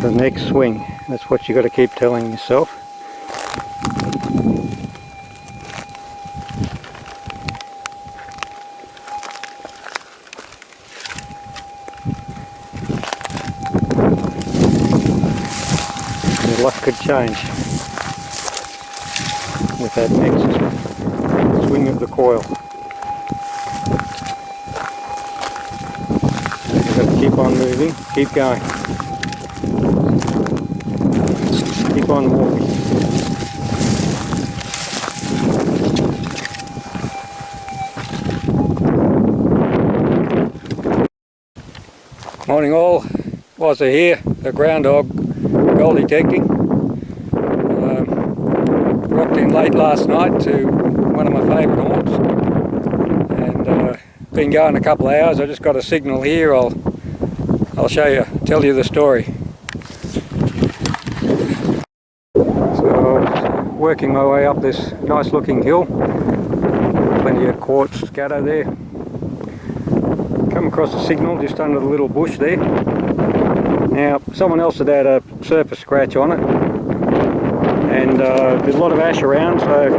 the next swing. That's what you got to keep telling yourself. Your luck could change with that next swing of the coil. You've got to keep on moving, keep going, keep on walking. Morning all, Wazza here, the ground dog gold detecting. Dropped in late last night to one of my favourite haunts, and been going a couple of hours. I just got a signal here. I'll show you, tell you the story. So I was working my way up this nice looking hill, plenty of quartz scatter there. Come across a signal just under the little bush there. Now someone else had had a surface scratch on it, and there's a lot of ash around, so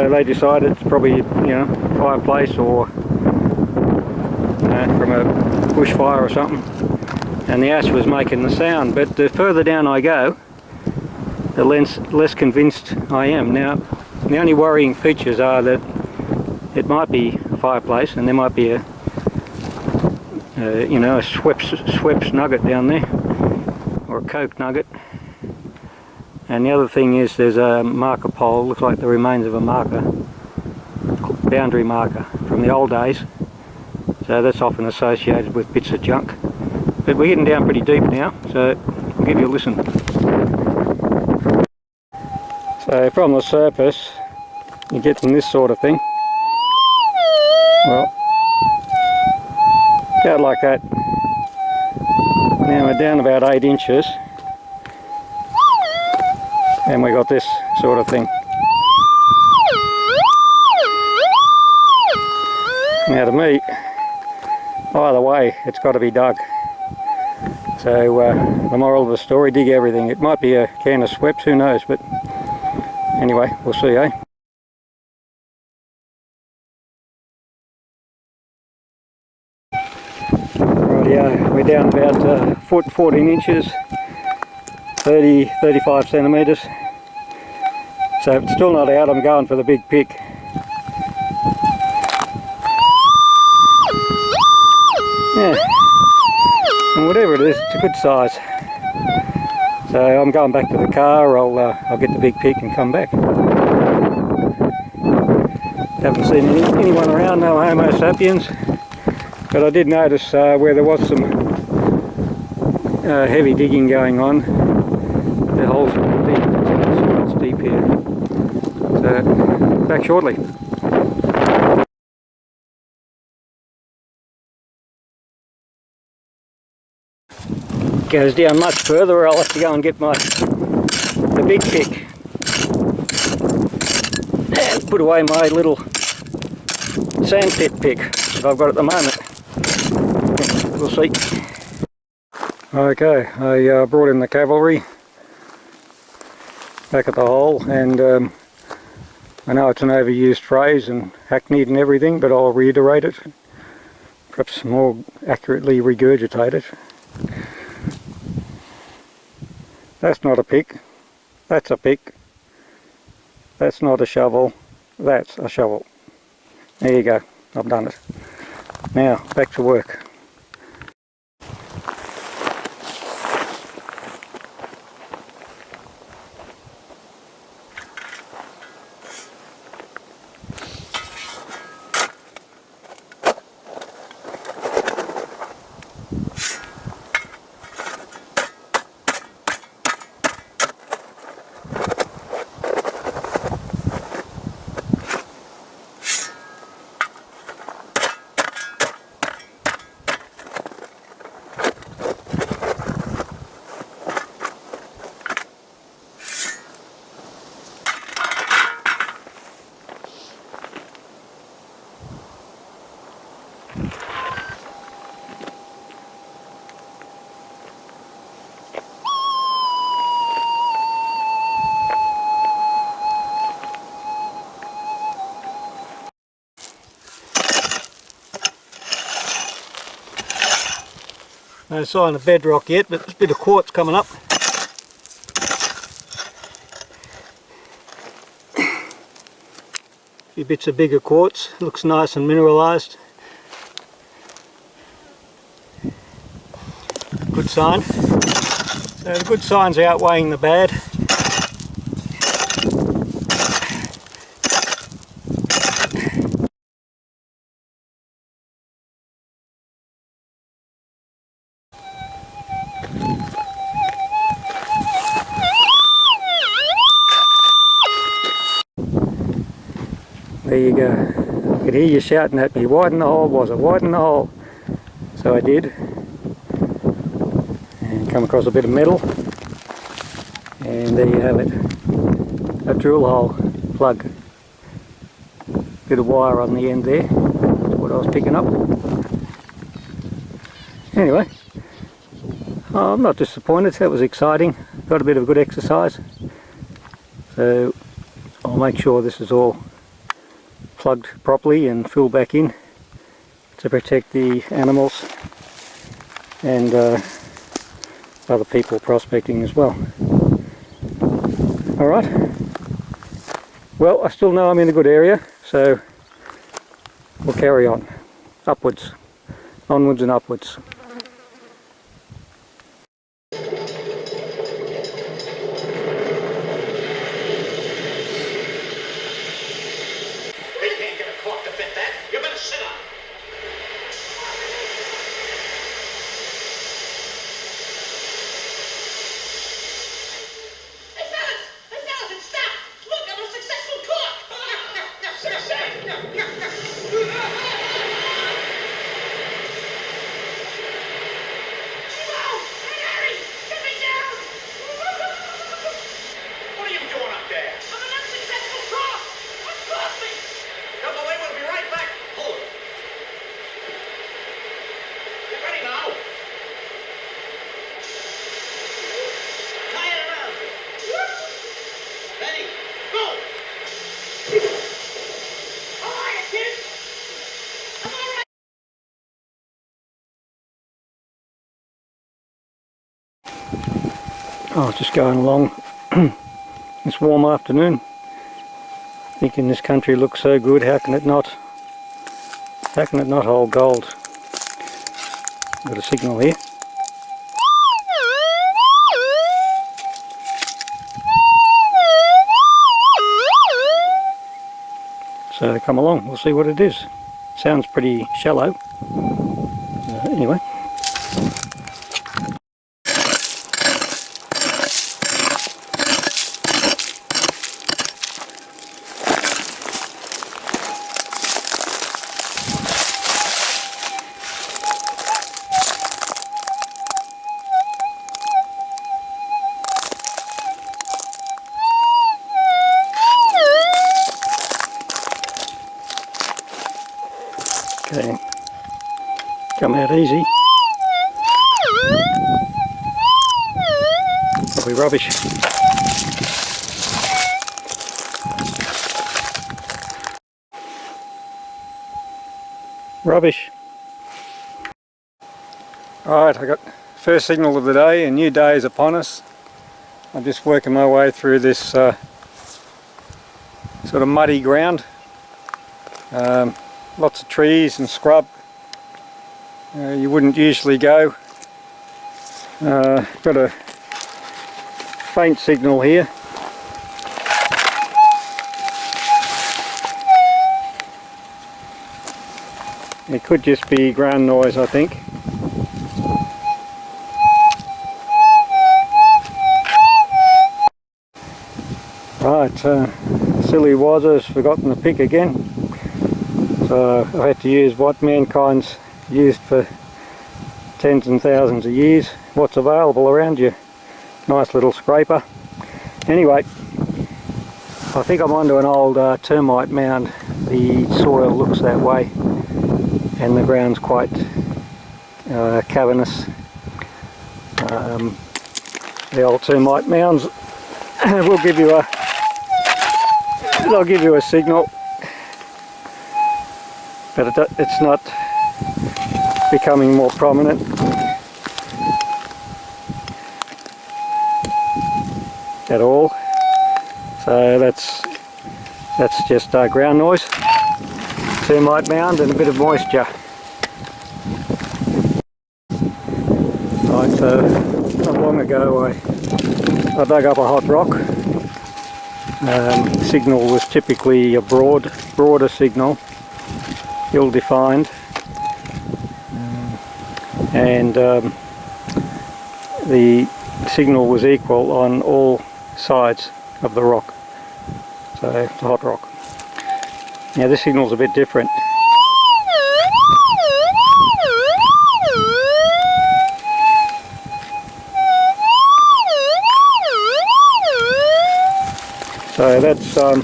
they decided it's probably, you know, fireplace or from a bushfire or something, and the ash was making the sound. But the further down I go, the less convinced I am. Now the only worrying features are that it might be a fireplace, and there might be a you know, a Schweppes nugget down there, or a Coke nugget. And the other thing is there's a marker pole, looks like the remains of a marker, boundary marker from the old days. So that's often associated with bits of junk. But we're getting down pretty deep now, so I'll give you a listen. So from the surface, you're getting this sort of thing. Well, out like that. Now we're down about 8 inches, and we got this sort of thing. Now to me, either way, it's got to be dug. So the moral of the story, dig everything. It might be a can of Schweppes, who knows, but anyway, we'll see, eh? Yeah, we're down about foot 14 inches, 35 centimetres. So if it's still not out, I'm going for the big pick. Yeah, and whatever it is, it's a good size. So I'm going back to the car. I'll get the big pick and come back. Haven't seen anyone around, no Homo sapiens. But I did notice where there was some heavy digging going on, the holes were deep. It's deep here. So, back shortly. Goes down much further, or I'll have to go and get the big pick. And put away my little sandpit pick that I've got at the moment. We'll see. Okay, I brought in the cavalry back at the hole, and I know it's an overused phrase and hackneyed and everything, but I'll reiterate it, perhaps more accurately regurgitate it. That's not a pick, that's a pick. That's not a shovel, that's a shovel. There you go, I've done it. Now, back to work. No sign of bedrock yet, but there's a bit of quartz coming up. A few bits of bigger quartz, looks nice and mineralised. Good sign. So the good signs outweighing the bad. There you go. I could hear you shouting at me, widen the hole, was it? Widen the hole. So I did. And come across a bit of metal. And there you have it. A drill hole plug. Bit of wire on the end there. That's what I was picking up. Anyway, I'm not disappointed. That was exciting. Got a bit of good exercise. So I'll make sure this is all plugged properly and filled back in to protect the animals and other people prospecting as well. Alright, well, I still know I'm in a good area, so we'll carry on upwards, onwards and upwards. Oh, just going along this warm afternoon, thinking this country looks so good, how can it not hold gold? Got a signal here. So come along, we'll see what it is. Sounds pretty shallow. Anyway. Okay, come out easy. Probably rubbish. Rubbish. Alright, I got first signal of the day, a new day is upon us. I'm just working my way through this sort of muddy ground. Lots of trees and scrub. You wouldn't usually go. Got a faint signal here. It could just be ground noise, I think. Right, silly wazza's forgotten to pick again. So I've had to use what mankind's used for tens and thousands of years. What's available around you. Nice little scraper. Anyway, I think I'm onto an old termite mound. The soil looks that way and the ground's quite cavernous. The old termite mounds will give you they'll give you a signal. But it's not becoming more prominent. at all. So that's just ground noise, termite mound and a bit of moisture. Right, so not long ago I dug up a hot rock. Signal was typically a broader signal, ill-defined, and the signal was equal on all sides of the rock, so the hot rock. Now this signal's a bit different. So that's a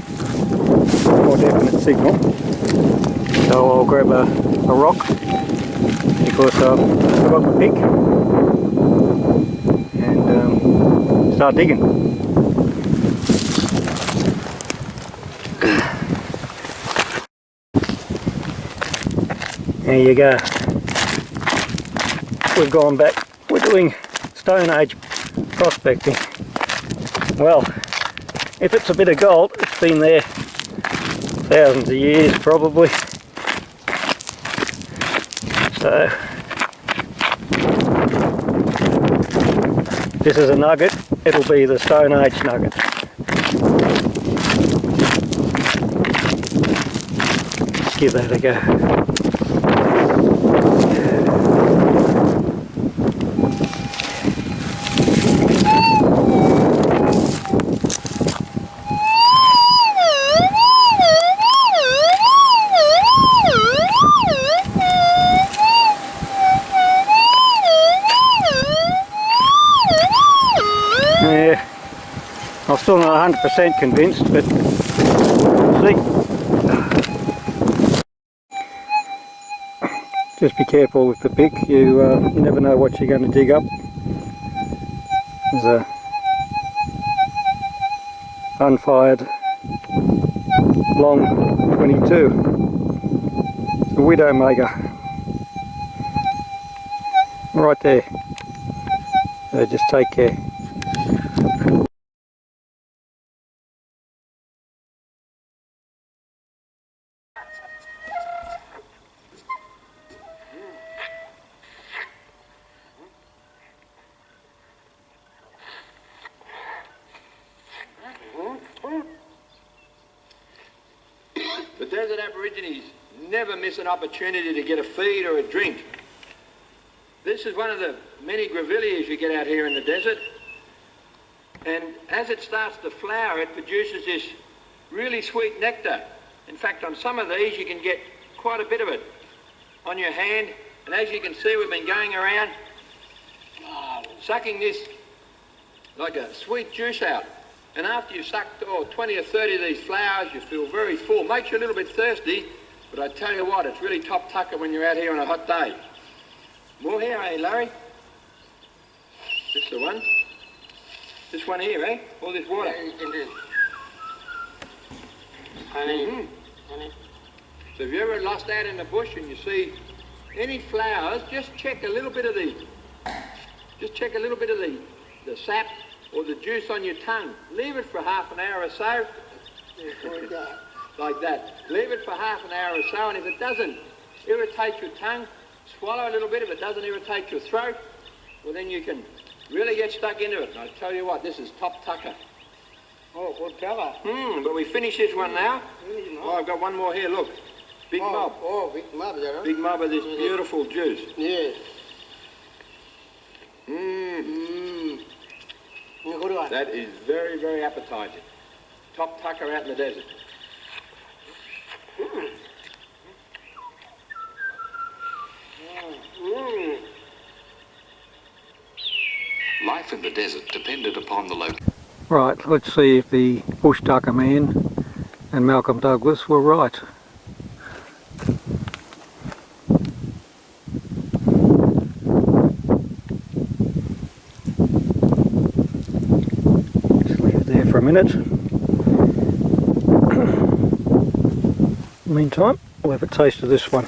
more definite signal. So I'll grab a rock because I've got the pick and start digging. There you go. We've gone back. We're doing Stone Age prospecting. Well, if it's a bit of gold, it's been there thousands of years probably. So this is a nugget. It'll be the Stone Age nugget. Let's give that a go. Yeah, I'm still not 100% convinced, but we'll see. Just be careful with the pick, you never know what you're going to dig up. There's a unfired long 22, a widowmaker, right there, so just take care. The desert aborigines never miss an opportunity to get a feed or a drink. This is one of the many grevilleas you get out here in the desert. And as it starts to flower, it produces this really sweet nectar. In fact, on some of these you can get quite a bit of it on your hand. And as you can see, we've been going around sucking this like a sweet juice out. And after you've sucked 20 or 30 of these flowers, you feel very full. Makes you a little bit thirsty, but I tell you what, it's really top tucker when you're out here on a hot day. More here, eh, Larry? This the one? This one here, eh? All this water. Honey. Honey. So if you ever lost out in the bush and you see any flowers, just check a little bit of just check a little bit of the sap or the juice on your tongue. Leave it for half an hour or so. Like that. Leave it for half an hour or so, and if it doesn't irritate your tongue, swallow a little bit. If it doesn't irritate your throat, well then you can really get stuck into it. And I tell you what, this is top tucker. Oh, good colour. But we finish this one now. Oh, I've got one more here, look. Big mob. Oh, big mob, yeah. Big mob of this beautiful juice. Yes. That is very, very appetizing. Top tucker out in the desert. Life in the desert depended upon the location. Right, let's see if the bush tucker man and Malcolm Douglas were right. Just leave it there for a minute. Meantime, we'll have a taste of this one.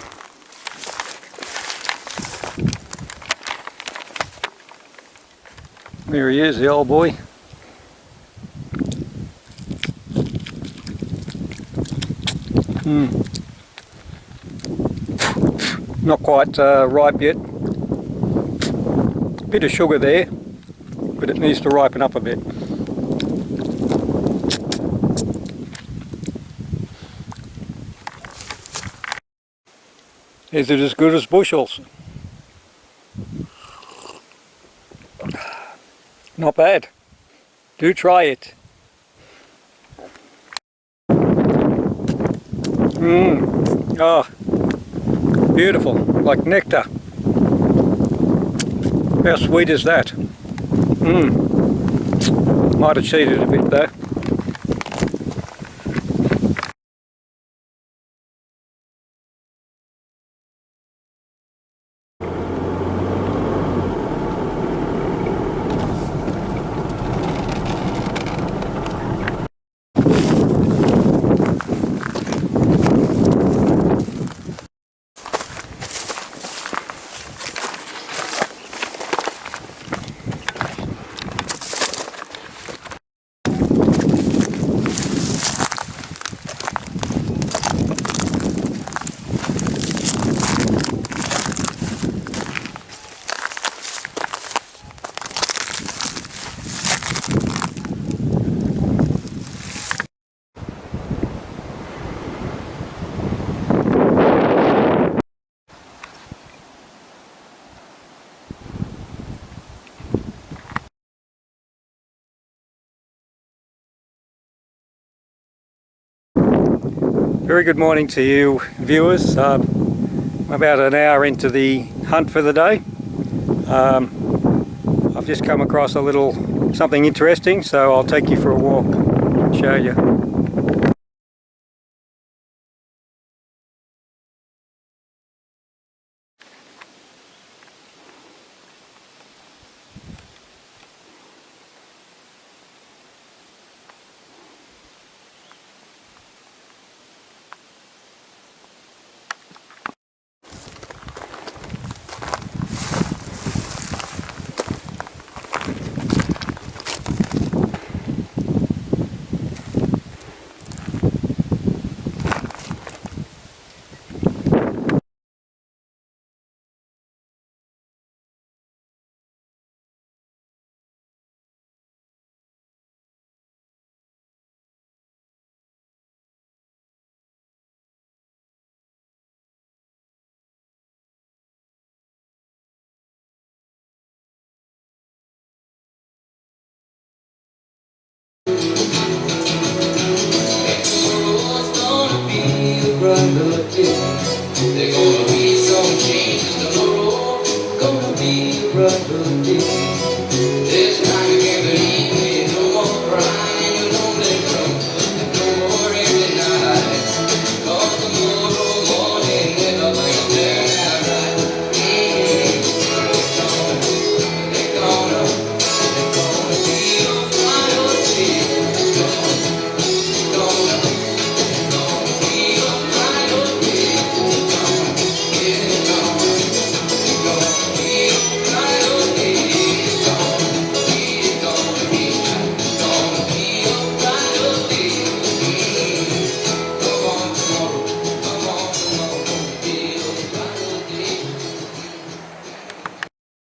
There he is, the old boy. Not quite ripe yet. Bit of sugar there, but it needs to ripen up a bit. Is it as good as bushels? Not bad. Do try it. Oh, beautiful, like nectar. How sweet is that? Might have cheated a bit though. Very good morning to you viewers. I'm about an hour into the hunt for the day. I've just come across a little something interesting, so I'll take you for a walk and show you. There's gonna be some changes tomorrow. Gonna be a brighter